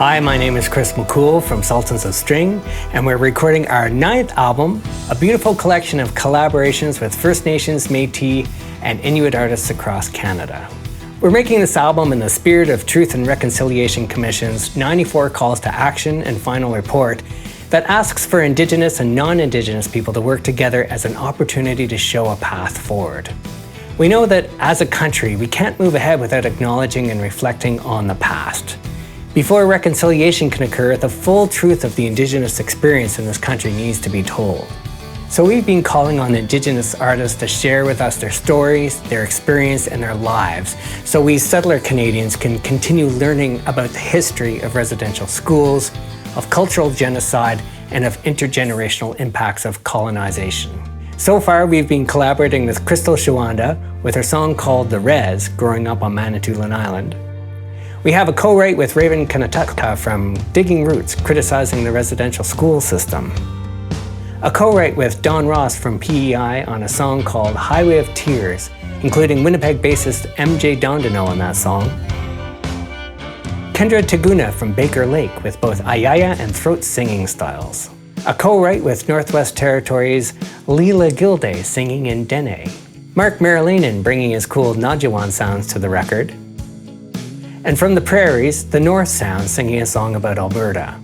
Hi, my name is Chris McCool from Sultans of String, and we're recording our 9th album, a beautiful collection of collaborations with First Nations, Métis, and Inuit artists across Canada. We're making this album in the spirit of Truth and Reconciliation Commission's 94 Calls to Action and Final Report that asks for Indigenous and non-Indigenous people to work together as an opportunity to show a path forward. We know that as a country, we can't move ahead without acknowledging and reflecting on the past. Before reconciliation can occur, the full truth of the Indigenous experience in this country needs to be told. So we've been calling on Indigenous artists to share with us their stories, their experience, and their lives, so we settler Canadians can continue learning about the history of residential schools, of cultural genocide, and of intergenerational impacts of colonization. So far, we've been collaborating with Crystal Shawanda with her song called The Res, growing up on Manitoulin Island. We have a co-write with Raven Kanatutka from Digging Roots, criticizing the residential school system. A co-write with Don Ross from PEI on a song called Highway of Tears, including Winnipeg bassist MJ Dondino on that song. Kendra Taguna from Baker Lake with both Ayaya and throat singing styles. A co-write with Northwest Territories' Leela Gilday singing in Dene. Mark Marilinen bringing his cool Nadjawan sounds to the record. And from the prairies, the North Sound singing a song about Alberta.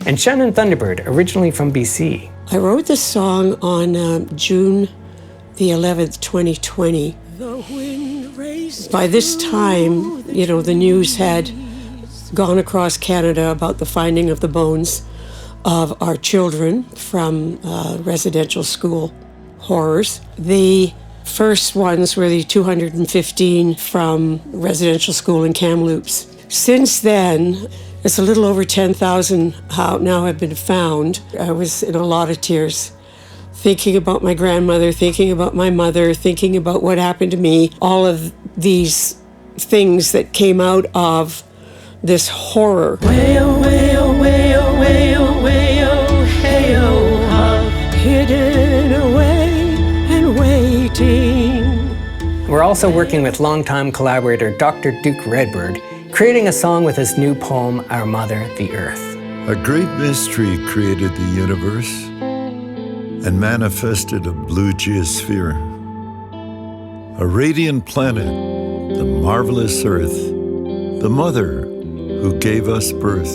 And Shannon Thunderbird, originally from BC. I wrote this song on June the 11th, 2020. By this time, the news had gone across Canada about the finding of the bones of our children from residential school horrors. The first ones were the 215 from residential school in Kamloops. Since then, it's a little over 10,000 now have been found. I was in a lot of tears, thinking about my grandmother, thinking about my mother, thinking about what happened to me, all of these things that came out of this horror. Wail, wail, wail, wail, wail, hey-oh, hidden away and waiting. We're also working with longtime collaborator Dr. Duke Redbird, creating a song with his new poem, Our Mother, the Earth. A great mystery created the universe and manifested a blue geosphere. A radiant planet, the marvelous Earth, the mother who gave us birth.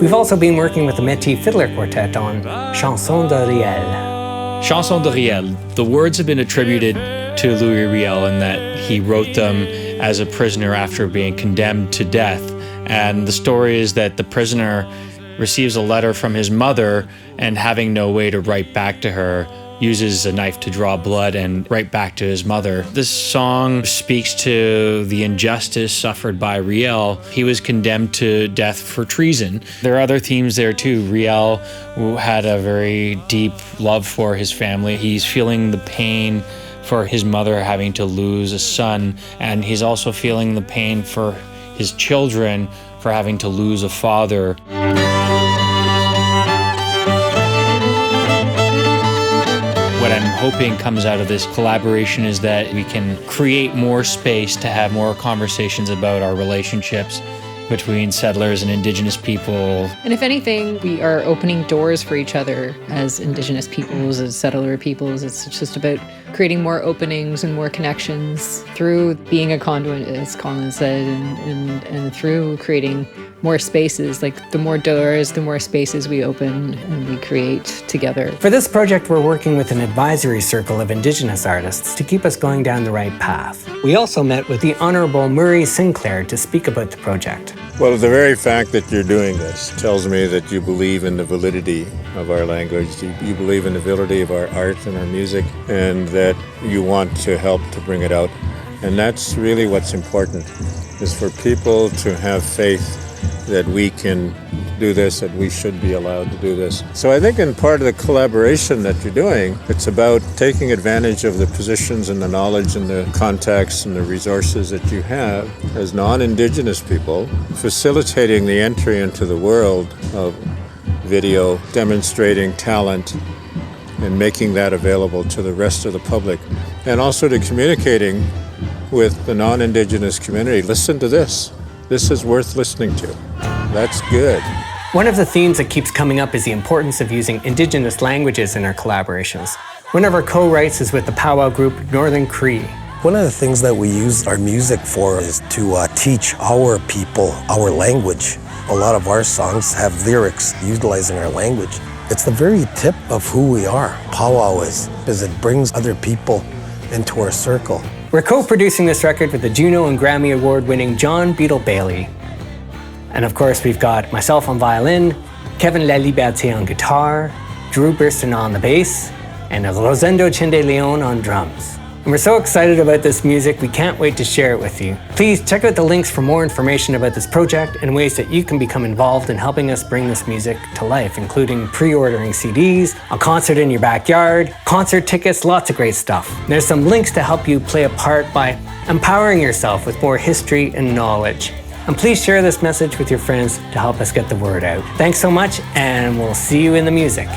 We've also been working with the Métis Fiddler Quartet on Chanson de Riel. Chanson de Riel. The words have been attributed to Louis Riel in that he wrote them as a prisoner after being condemned to death. And the story is that the prisoner receives a letter from his mother and, having no way to write back to her, uses a knife to draw blood and write back to his mother. This song speaks to the injustice suffered by Riel. He was condemned to death for treason. There are other themes there too. Riel had a very deep love for his family. He's feeling the pain for his mother having to lose a son, and he's also feeling the pain for his children for having to lose a father. What I'm hoping comes out of this collaboration is that we can create more space to have more conversations about our relationships between settlers and Indigenous people. And if anything, we are opening doors for each other as Indigenous peoples, as settler peoples. It's just about creating more openings and more connections through being a conduit, as Colin said, and through creating more spaces. Like, the more doors, the more spaces we open and we create together. For this project, we're working with an advisory circle of Indigenous artists to keep us going down the right path. We also met with the Honourable Murray Sinclair to speak about the project. Well, the very fact that you're doing this tells me that you believe in the validity of our language, you believe in the validity of our art and our music, and that you want to help to bring it out. And that's really what's important, is for people to have faith that we can do this, that we should be allowed to do this. So I think in part of the collaboration that you're doing, it's about taking advantage of the positions and the knowledge and the contacts and the resources that you have as non-Indigenous people, facilitating the entry into the world of video, demonstrating talent, and making that available to the rest of the public, and also to communicating with the non-Indigenous community. Listen to this. This is worth listening to. That's good. One of the themes that keeps coming up is the importance of using Indigenous languages in our collaborations. One of our co-writes is with the powwow group Northern Cree. One of the things that we use our music for is to teach our people our language. A lot of our songs have lyrics utilizing our language. It's the very tip of who we are, powwow is, because it brings other people into our circle. We're co-producing this record with the Juno and Grammy Award-winning John Beetle Bailey. And of course, we've got myself on violin, Kevin Laliberté on guitar, Drew Burston on the bass, and Rosendo Chende Leon on drums. And we're so excited about this music, we can't wait to share it with you. Please check out the links for more information about this project and ways that you can become involved in helping us bring this music to life, including pre-ordering CDs, a concert in your backyard, concert tickets, lots of great stuff. There's some links to help you play a part by empowering yourself with more history and knowledge. And please share this message with your friends to help us get the word out. Thanks so much, and we'll see you in the music.